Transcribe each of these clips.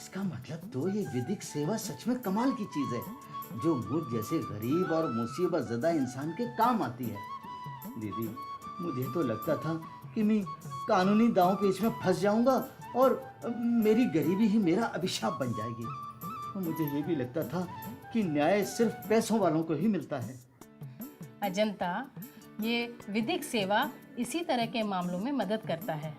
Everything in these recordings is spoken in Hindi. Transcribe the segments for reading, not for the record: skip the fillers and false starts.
इसका मतलब तो ये विधिक सेवा सच में कमाल की चीज है, जो मुझ जैसे गरीब और मुसीबत ज़दा इंसान के काम आती है। दीदी, मुझे तो लगता था कि मैं कानूनी दांव पेच में फंस जाऊंगा और मेरी गरीबी ही मेरा अभिशाप बन जाएगी। और मुझे ये भी लगता था कि न्याय सिर्फ पैसों वालों को ही मिलता है। अजंता, ये विधिक सेवा इसी तरह के मामलों में मदद करता है।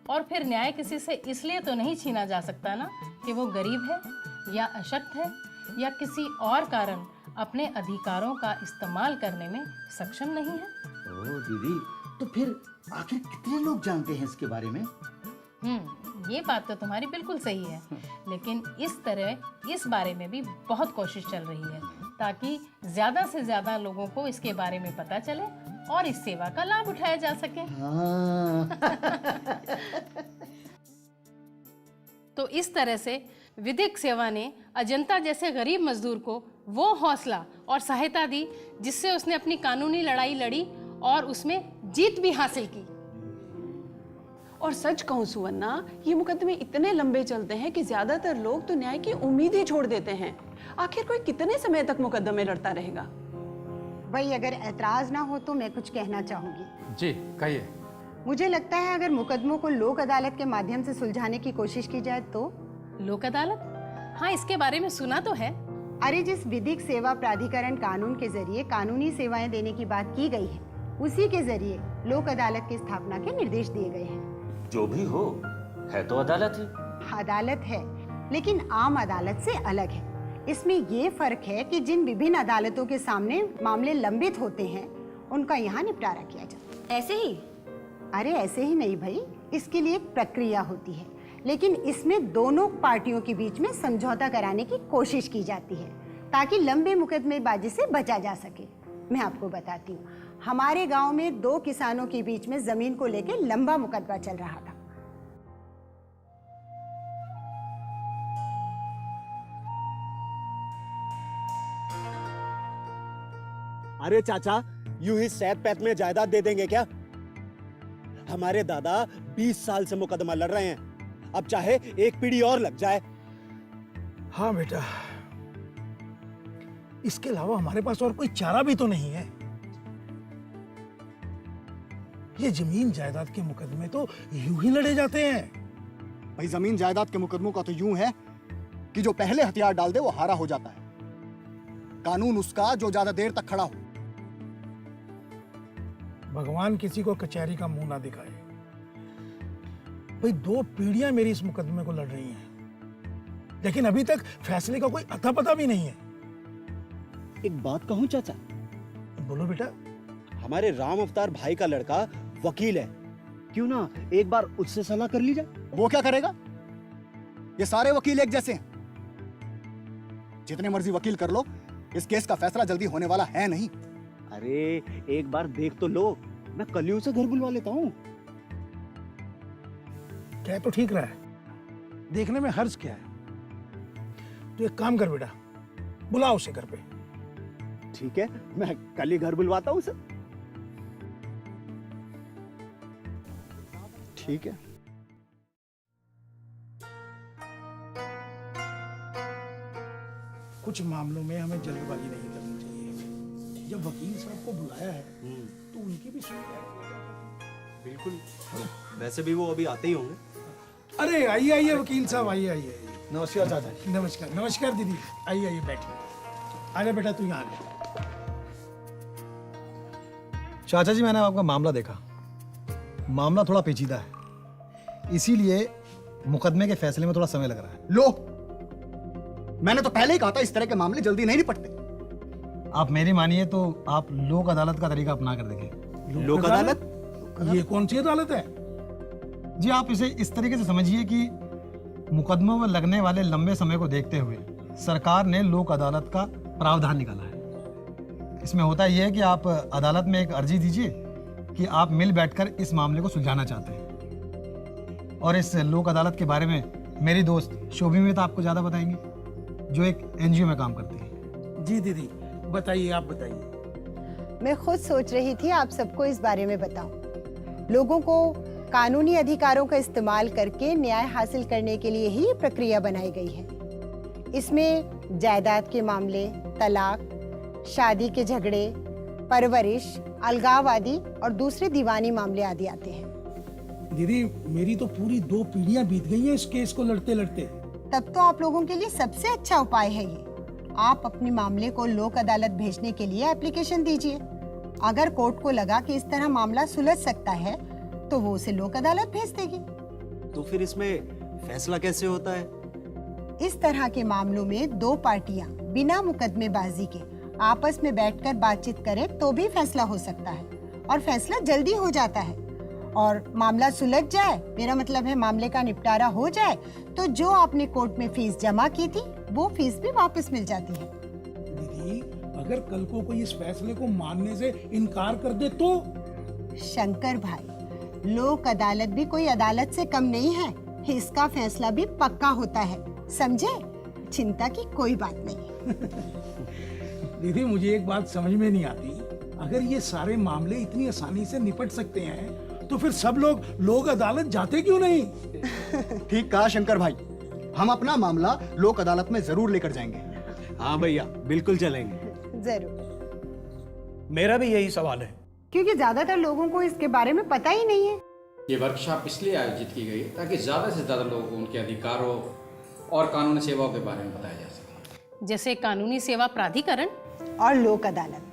और फिर न्याय किसी से इसलिए तो नहीं छीना जा सकता ना कि वो गरीब है या अशक्त है या किसी और कारण अपने अधिकारों का इस्तेमाल करने में सक्षम नहीं है। ओह दीदी, तो फिर आखिर कितने लोग जानते हैं इसके बारे में? ये बात तो तुम्हारी बिल्कुल सही है, लेकिन इस बारे में भी बहुत कोशिश चल रही है ताकि ज्यादा से ज्यादा लोगों को इसके बारे में पता चले और इस सेवा का लाभ उठाया जा सके। हाँ। तो इस तरह से विधिक सेवा ने अजंता जैसे गरीब मजदूर को वो हौसला और सहायता दी जिससे उसने अपनी कानूनी लड़ाई लड़ी और उसमें जीत भी हासिल की। और सच कहूं सुवर्णा, ये मुकदमे इतने लंबे चलते हैं कि ज्यादातर लोग तो न्याय की उम्मीद ही छोड़ देते हैं। आखिर कोई कितने समय तक मुकदमे लड़ता रहेगा? भाई, अगर ऐतराज ना हो तो मैं कुछ कहना चाहूंगी। जी कहिए। मुझे लगता है अगर मुकदमों को लोक अदालत के माध्यम से सुलझाने की कोशिश की जाए तो। लोक अदालत? हाँ, इसके बारे में सुना तो है। अरे, जिस विधिक सेवा प्राधिकरण कानून के जरिए कानूनी सेवाएं देने की बात की गई है, उसी के जरिए लोक अदालत की स्थापना के निर्देश दिए गए हैं। जो भी हो, है तो अदालत ही। अदालत है, लेकिन आम अदालत से अलग है। इसमें ये फर्क है कि जिन विभिन्न अदालतों के सामने मामले लंबित होते हैं, उनका यहाँ निपटारा किया जाता है। ऐसे ही? अरे ऐसे ही नहीं भाई, इसके लिए एक प्रक्रिया होती है, लेकिन इसमें दोनों पार्टियों के बीच में समझौता कराने की कोशिश की जाती है ताकि लंबे मुकदमेबाजी से बचा जा सके। मैं आपको बताती हूँ, हमारे गांव में 2 किसानों के बीच में जमीन को लेकर लंबा मुकदमा चल रहा था। अरे चाचा, यूं ही सैत पैत में जायदाद दे देंगे क्या? हमारे दादा 20 साल से मुकदमा लड़ रहे हैं, अब चाहे एक पीढ़ी और लग जाए। हाँ बेटा, इसके अलावा हमारे पास और कोई चारा भी तो नहीं है। ये जमीन जायदाद के मुकदमे तो यूं ही लड़े जाते हैं। भाई, जमीन जायदाद के मुकदमों का तो यूं है कि जो पहले हथियार डाल दे वो हारा हो जाता है। कानून उसका जो ज्यादा देर तक खड़ा हो। भगवान किसी को कचहरी का मुंह ना दिखाए। भाई, 2 पीढ़ियां मेरी इस मुकदमे को लड़ रही हैं, लेकिन अभी तक फैसले का कोई अता पता भी नहीं है। एक बात कहूं चाचा? बोलो बेटा। हमारे राम अवतार भाई का लड़का वकील है, क्यों ना एक बार उससे सलाह कर ली जाए? वो क्या करेगा? ये सारे वकील एक जैसे हैं। जितने मर्जी वकील कर लो, इस केस का फैसला जल्दी होने वाला है नहीं। अरे एक बार देख तो लो, मैं कल ही उसे घर बुलवा लेता हूँ। क्या तो ठीक रहा है, देखने में हर्ज क्या है। तो एक काम कर बेटा, बुला उसे घर पे। ठीक है, मैं कल ही घर बुलवाता हूँ उसे। ठीक है। कुछ मामलों में हमें जल्दबाजी नहीं करनी चाहिए। जब वकील साहब को बुलाया है तो उनकी भी सुनवाई। बिल्कुल, वैसे भी वो अभी आते ही होंगे। अरे आइए आइए वकील साहब, आइए आइए। नमस्कार चाचा जी। नमस्कार। नमस्कार दीदी, आइए आइए बैठिए। आजा बेटा, तू यहाँ आ। चाचा जी, मैंने आपका मामला देखा। मामला थोड़ा पेचीदा है, इसीलिए मुकदमे के फैसले में थोड़ा समय लग रहा है। लो, मैंने तो पहले ही कहा था इस तरह के मामले जल्दी नहीं निपटते। आप मेरी मानिए तो आप लोक अदालत का तरीका अपना कर देखिए। लोक अदालत? ये कौन सी अदालत है? जी, आप इसे इस तरीके से समझिए कि मुकदमों में लगने वाले लंबे समय को देखते हुए सरकार ने लोक अदालत का प्रावधान निकाला है। इसमें होता यह है कि आप अदालत में एक अर्जी दीजिए कि आप मिल बैठकर इस मामले को सुलझाना चाहते हैं। और इस लोक अदालत के बारे में मेरी दोस्त शोभी में तो आपको ज़्यादा बताएंगी, जो एक NGO में काम करती है। जी दीदी, बताइए, आप बताइए। मैं खुद सोच रही थी आप सबको इस बारे में बताऊं। लोगों को कानूनी अधिकारों का इस्तेमाल करके न्याय हासिल करने के लिए ही ये प्रक्रिया बनाई गई है। इसमें जायदाद के मामले, तलाक, शादी के झगड़े, परवरिश, अलगाव आदि और दूसरे दीवानी मामले आदि आते हैं। दीदी, मेरी तो पूरी 2 पीढ़ियां बीत गई हैं इस केस को लड़ते लड़ते। तब तो आप लोगों के लिए सबसे अच्छा उपाय है ये। आप अपने मामले को लोक अदालत भेजने के लिए एप्लीकेशन दीजिए। अगर कोर्ट को लगा कि इस तरह मामला सुलझ सकता है तो वो उसे लोक अदालत भेज देगी। तो फिर इसमें फैसला कैसे होता है? इस तरह के मामलों में 2 पार्टियां बिना मुकदमेबाजी के आपस में बैठकर बातचीत करें तो भी फैसला हो सकता है और फैसला जल्दी हो जाता है। और मामला सुलझ जाए, मेरा मतलब है मामले का निपटारा हो जाए, तो जो आपने कोर्ट में फीस जमा की थी वो फीस भी वापस मिल जाती है। दीदी, अगर कल को कोई इस फैसले को मानने से इनकार कर दे तो? शंकर भाई, लोक अदालत भी कोई अदालत से कम नहीं है। इसका फैसला भी पक्का होता है, समझे? चिंता की कोई बात नहीं। दीदी, मुझे एक बात समझ में नहीं आती, अगर ये सारे मामले इतनी आसानी से निपट सकते हैं तो फिर सब लोग लोक अदालत जाते क्यों नहीं? ठीक कहा शंकर भाई, हम अपना मामला लोक अदालत में जरूर लेकर जाएंगे। हाँ भैया, बिल्कुल चलेंगे। जरूर। मेरा भी यही सवाल है, क्योंकि ज्यादातर लोगों को इसके बारे में पता ही नहीं है। ये वर्कशॉप इसलिए आयोजित की गई ताकि ज़्यादा से ज़्यादा लोगों को उनके अधिकारों और कानूनी सेवाओं के बारे में बताया जा सके, जैसे कानूनी सेवा प्राधिकरण और लोक अदालत।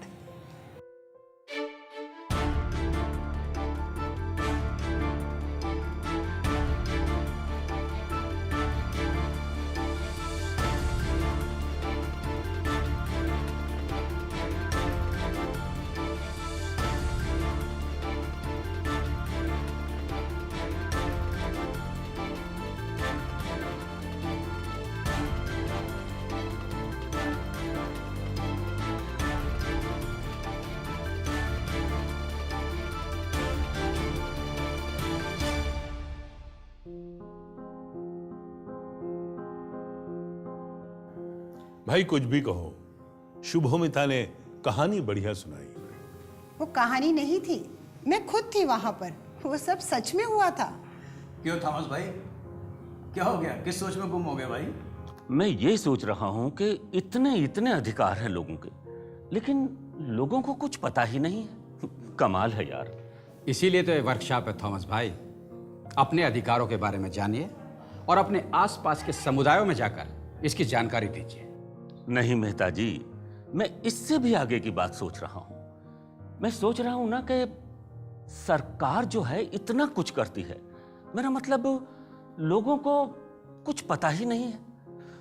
भाई कुछ भी कहो, शुभमिता ने कहानी बढ़िया सुनाई। वो कहानी नहीं थी, मैं खुद थी वहां पर। वो सब सच में हुआ था। क्यों थॉमस भाई, क्या हो गया? किस सोच में गुम हो गए भाई? मैं ये सोच रहा हूं कि इतने इतने अधिकार हैं लोगों के, लेकिन लोगों को कुछ पता ही नहीं है। कमाल है यार। इसीलिए तो ये वर्कशॉप है थॉमस भाई। अपने अधिकारों के बारे में जानिए और अपने आसपास के समुदायों में जाकर इसकी जानकारी दीजिए। नहीं मेहता जी, मैं इससे भी आगे की बात सोच रहा हूं। मैं सोच रहा हूं ना कि सरकार जो है इतना कुछ करती है, मेरा मतलब लोगों को कुछ पता ही नहीं है।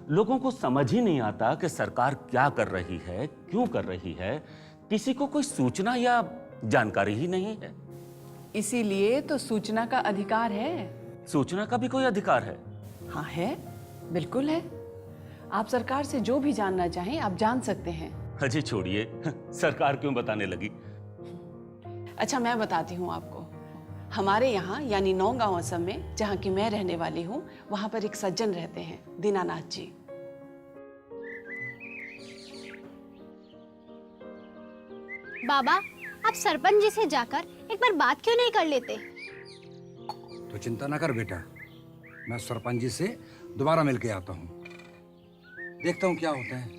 लोगों को समझ ही नहीं आता कि सरकार क्या कर रही है, क्यों कर रही है। किसी को कोई सूचना या जानकारी ही नहीं है। इसीलिए तो सूचना का अधिकार है। सूचना का भी कोई अधिकार है? हाँ है, बिल्कुल है। आप सरकार से जो भी जानना चाहें आप जान सकते हैं। अजी छोड़िए, सरकार क्यों बताने लगी? अच्छा मैं बताती हूँ आपको। हमारे यहाँ यानी नौगांव असम में, जहाँ की मैं रहने वाली हूँ, वहाँ पर एक सज्जन रहते हैं, दीनानाथ जी। बाबा, आप सरपंच जी से जाकर एक बार बात क्यों नहीं कर लेते? तो चिंता ना कर बेटा, मैं सरपंच जी से दोबारा मिल के आता हूँ, देखता हूँ क्या होता है।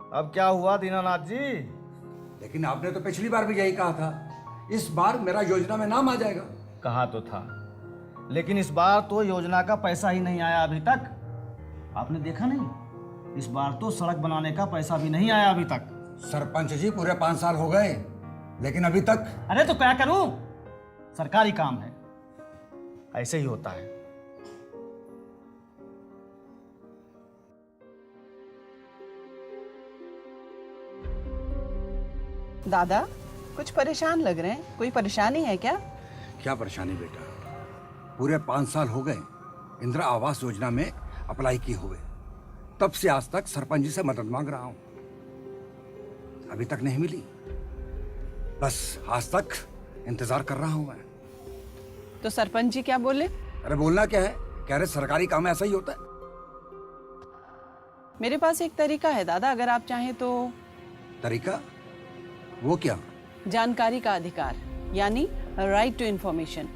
अब क्या हुआ दीनानाथ जी? लेकिन आपने तो पिछली बार भी यही कहा था, इस बार मेरा योजना में नाम आ जाएगा। कहा तो था, लेकिन इस बार तो योजना का पैसा ही नहीं आया अभी तक। आपने देखा नहीं, इस बार तो सड़क बनाने का पैसा भी नहीं आया अभी तक। सरपंच जी पूरे 5 साल हो गए, लेकिन अभी तक। अरे तो क्या करूं, सरकारी काम है, ऐसे ही होता है। दादा कुछ परेशान लग रहे हैं, कोई परेशानी है क्या? क्या परेशानी बेटा, पूरे 5 साल हो गए इंदिरा आवास योजना में अप्लाई किए हुए, तब से आज तक सरपंच जी से मदद मांग रहा हूं, अभी तक नहीं मिली। बस आज तक इंतजार कर रहा हूं मैं। तो सरपंच जी क्या बोले? अरे बोलना क्या है, कह रहे सरकारी काम ऐसा ही होता है। मेरे पास एक तरीका है दादा, अगर आप चाहें तो। तरीका? वो क्या? जानकारी का अधिकार, यानी राइट टू इंफॉर्मेशन।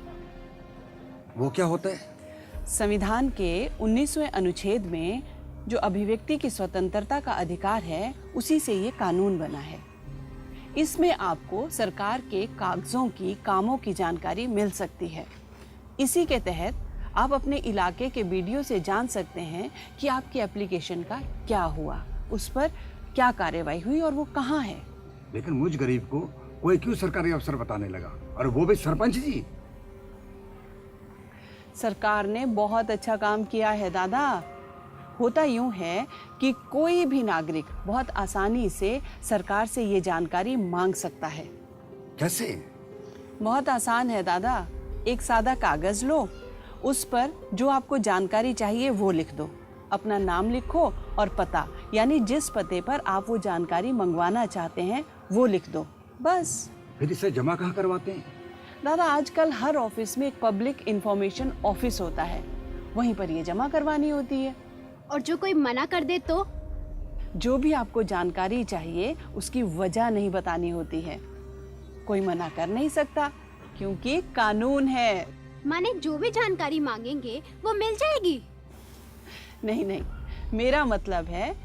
वो क्या होता है? संविधान के 19वें अनुच्छेद में जो अभिव्यक्ति की स्वतंत्रता का अधिकार है, उसी से ये कानून बना है। इसमें आपको सरकार के कागजों की, कामों की जानकारी मिल सकती है। इसी के तहत आप अपने इलाके के बीडीओ से जान सकते हैं कि आपकी एप्लीकेशन का क्या हुआ, उस पर क्या कार्रवाई हुई और वो कहाँ है। लेकिन मुझ गरीब को कोई क्यों सरकारी अफसर बताने लगा, और वो भी सरपंच जी? सरकार ने बहुत अच्छा काम किया है दादा। होता यूं है कि कोई भी नागरिक बहुत आसानी से सरकार से ये जानकारी मांग सकता है। कैसे? बहुत आसान है दादा। एक सादा कागज लो, उस पर जो आपको जानकारी चाहिए वो लिख दो, अपना नाम लिखो और पता, यानी जिस पते पर आप वो जानकारी मंगवाना चाहते हैं वो लिख दो, बस। फिर इसे जमा कहाँ करवाते हैं? दादा आजकल हर ऑफिस में एक पब्लिक इंफॉर्मेशन ऑफिस होता है, वहीं पर ये जमा करवानी होती है। और जो कोई मना कर दे तो? जो भी आपको जानकारी चाहिए उसकी वजह नहीं बतानी होती है। कोई मना कर नहीं सकता क्योंकि कानून है। माने जो भी जानकारी मांगेंगे वो मिल जाएगी? नहीं नहीं, मेरा मतलब है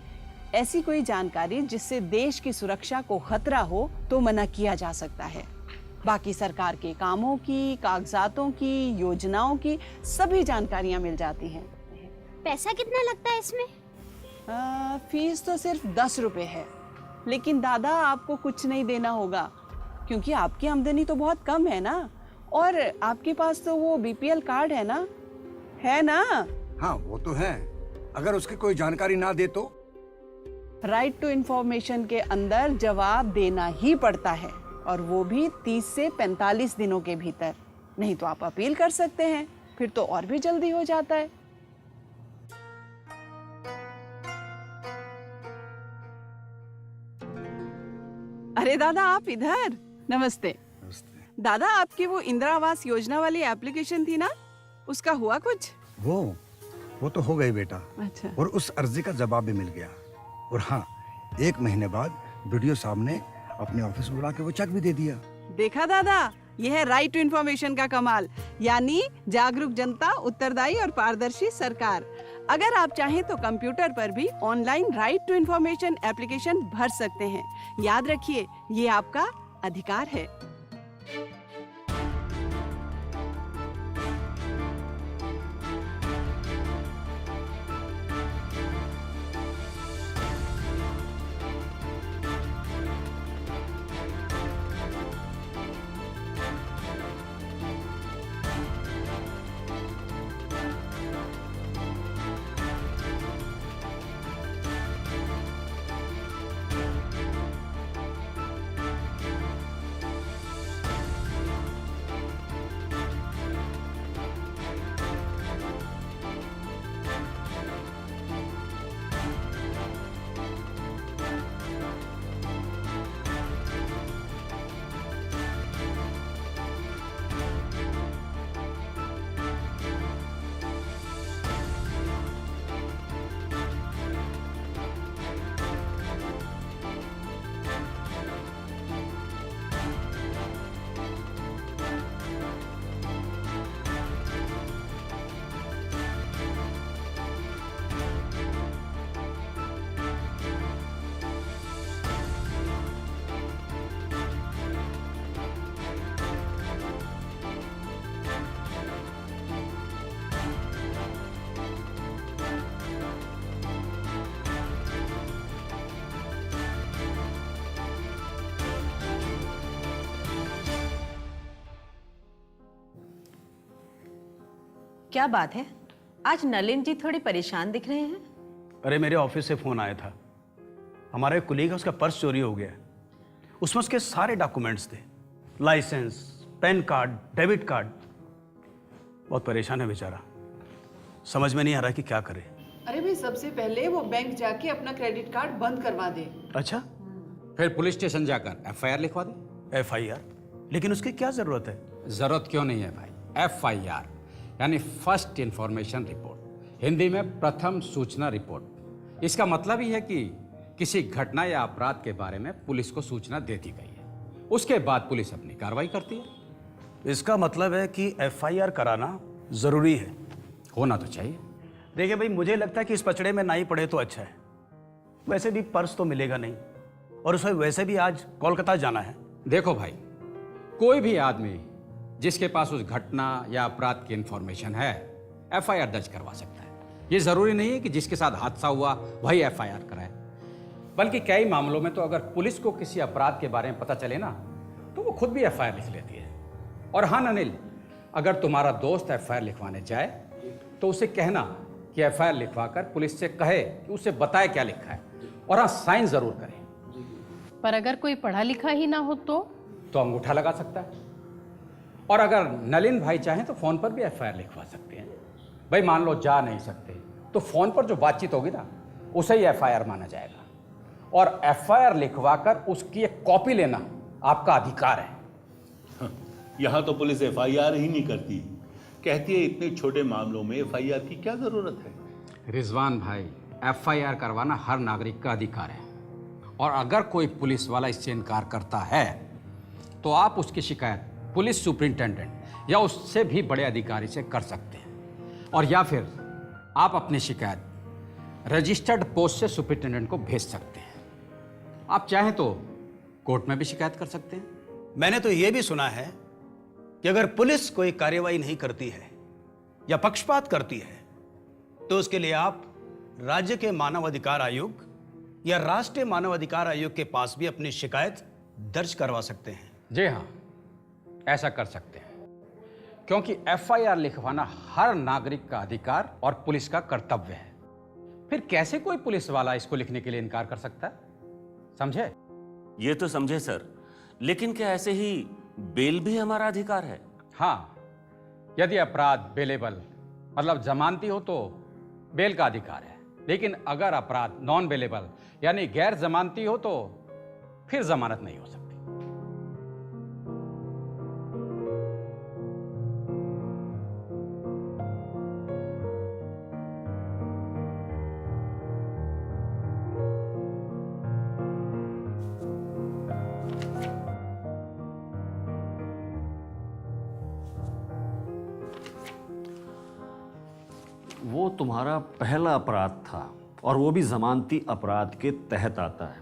ऐसी कोई जानकारी जिससे देश की सुरक्षा को खतरा हो तो मना किया जा सकता है। बाकी सरकार के कामों की, कागजातों की, योजनाओं की सभी जानकारियां मिल जाती हैं। पैसा कितना लगता है इसमें? फीस तो सिर्फ 10 रुपए है, लेकिन दादा आपको कुछ नहीं देना होगा क्योंकि आपकी आमदनी तो बहुत कम है ना, और आपके पास तो वो बीपीएल कार्ड है ना? है ना? हाँ वो तो है। अगर उसकी कोई जानकारी ना दे तो? राइट टू इंफॉर्मेशन के अंदर जवाब देना ही पड़ता है, और वो भी 30 से 45 दिनों के भीतर। नहीं तो आप अपील कर सकते हैं, फिर तो और भी जल्दी हो जाता है। अरे दादा आप इधर। नमस्ते। नमस्ते। दादा आपकी वो इंदिरा आवास योजना वाली एप्लीकेशन थी ना, उसका हुआ कुछ? वो तो हो गई बेटा। अच्छा। और उस अर्जी का जवाब भी मिल गया। और हाँ, 1 महीने बाद वीडियो साहब ने अपने ऑफिस में बुला के वो चेक भी दे दिया। देखा दादा, यह है राइट टू इंफॉर्मेशन का कमाल, यानी जागरूक जनता, उत्तरदायी और पारदर्शी सरकार। अगर आप चाहें तो कंप्यूटर पर भी online right to information application भर सकते हैं। याद रखिए, ये आपका अधिकार है। क्या बात है, आज नलिन जी थोड़ी परेशान दिख रहे हैं? अरे मेरे ऑफिस से फोन आया था, हमारा एक कुलीग है, उसका पर्स चोरी हो गया। उसमें उसके सारे डॉक्यूमेंट्स थे, licence, PAN card, debit card. बहुत परेशान है बेचारा, समझ में नहीं आ रहा कि क्या करे। अरे भाई, सबसे पहले वो बैंक जाके अपना क्रेडिट कार्ड बंद करवा दे। अच्छा, फिर पुलिस स्टेशन जाकर एफआईआर लिखवा दे। एफआईआर? लेकिन उसकी क्या जरूरत है? जरूरत क्यों नहीं है भाई, एफआईआर यानी फर्स्ट इंफॉर्मेशन रिपोर्ट, हिंदी में प्रथम सूचना रिपोर्ट। इसका मतलब ही है कि किसी घटना या अपराध के बारे में पुलिस को सूचना दे दी गई है, उसके बाद पुलिस अपनी कार्रवाई करती है। इसका मतलब है कि एफआईआर कराना जरूरी है। होना तो चाहिए। देखिए भाई, मुझे लगता है कि इस पचड़े में ना ही पड़े तो अच्छा है। वैसे भी पर्स तो मिलेगा नहीं, और उसे वैसे भी आज कोलकाता जाना है। देखो भाई, कोई भी आदमी जिसके पास उस घटना या अपराध की इंफॉर्मेशन है एफआईआर दर्ज करवा सकता है। ये जरूरी नहीं है कि जिसके साथ हादसा हुआ वही एफआईआर कराए, बल्कि कई मामलों में तो अगर पुलिस को किसी अपराध के बारे में पता चले ना, तो वो खुद भी एफआईआर लिख लेती है। और हाँ अनिल, अगर तुम्हारा दोस्त एफआईआर लिखवाने जाए तो उसे कहना कि एफआईआर लिखवाकर पुलिस से कहे कि उसे बताए क्या लिखा है, और हाँ साइन जरूर करे। पर अगर कोई पढ़ा लिखा ही ना हो तो अंगूठा लगा सकता है। और अगर नलिन भाई चाहें तो फोन पर भी एफआईआर लिखवा सकते हैं। भाई मान लो जा नहीं सकते तो फोन पर जो बातचीत होगी ना, उसे ही एफआईआर माना जाएगा, और एफआईआर लिखवाकर उसकी एक कॉपी लेना आपका अधिकार है। यहाँ तो पुलिस एफआईआर ही नहीं करती, कहती है इतने छोटे मामलों में एफआईआर की क्या जरूरत है। रिजवान भाई, एफआईआर करवाना हर नागरिक का अधिकार है, और अगर कोई पुलिस वाला इससे इनकार करता है तो आप उसकी शिकायत पुलिस सुपरिंटेंडेंट या उससे भी बड़े अधिकारी से कर सकते हैं, और या फिर आप अपनी शिकायत रजिस्टर्ड पोस्ट से सुपरिंटेंडेंट को भेज सकते हैं। आप चाहें तो कोर्ट में भी शिकायत कर सकते हैं। मैंने तो यह भी सुना है कि अगर पुलिस कोई कार्रवाई नहीं करती है या पक्षपात करती है तो उसके लिए आप राज्य के मानव अधिकार आयोग या राष्ट्रीय मानव अधिकार आयोग के पास भी अपनी शिकायत दर्ज करवा सकते हैं। जी हाँ, ऐसा कर सकते हैं, क्योंकि एफआईआर लिखवाना हर नागरिक का अधिकार और पुलिस का कर्तव्य है। फिर कैसे कोई पुलिस वाला इसको लिखने के लिए इनकार कर सकता है, समझे? ये तो समझे सर, लेकिन क्या ऐसे ही बेल भी हमारा अधिकार है? हाँ, यदि अपराध बेलेबल मतलब जमानती हो तो बेल का अधिकार है, लेकिन अगर अपराध नॉन बेलेबल यानी गैर जमानती हो तो फिर जमानत नहीं हो सकती। वो तुम्हारा पहला अपराध था और वो भी जमानती अपराध के तहत आता है,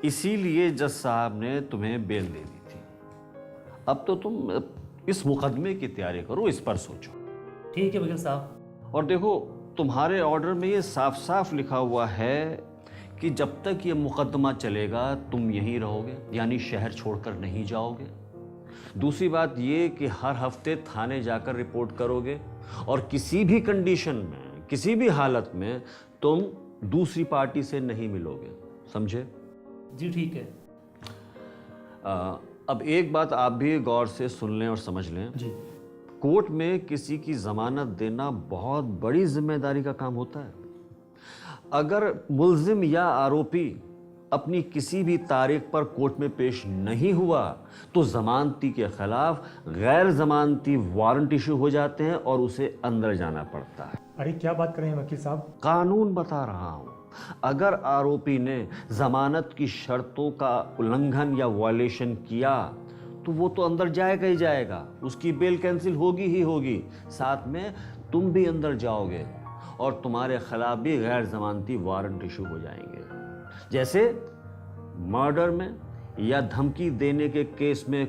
इसीलिए जज साहब ने तुम्हें बेल दे दी थी। अब तो तुम इस मुकदमे की तैयारी करो, इस पर सोचो। ठीक है वकील साहब। और देखो, तुम्हारे ऑर्डर में ये साफ साफ लिखा हुआ है कि जब तक ये मुकदमा चलेगा तुम यहीं रहोगे, यानी शहर छोड़कर नहीं जाओगे। दूसरी बात ये कि हर हफ्ते थाने जाकर रिपोर्ट करोगे, और किसी भी कंडीशन में, किसी भी हालत में तुम दूसरी पार्टी से नहीं मिलोगे, समझे? जी ठीक है। अब एक बात आप भी गौर से सुन लें और समझ लें जी। कोर्ट में किसी की जमानत देना बहुत बड़ी जिम्मेदारी का काम होता है। अगर मुल्जिम या आरोपी अपनी किसी भी तारीख पर कोर्ट में पेश नहीं हुआ तो जमानती के खिलाफ गैर जमानती वारंट इशू हो जाते हैं और उसे अंदर जाना पड़ता है। अरे क्या बात कर रहे हैं वकील साहब? कानून बता रहा हूं। अगर आरोपी ने जमानत की शर्तों का उल्लंघन या वायलेशन किया तो वो तो अंदर जाएगा ही जाएगा, उसकी बेल कैंसिल होगी ही होगी, साथ में तुम भी अंदर जाओगे और तुम्हारे खिलाफ भी गैर जमानती वारंट इशू हो जाएंगे। जैसे मर्डर में या धमकी देने के केस में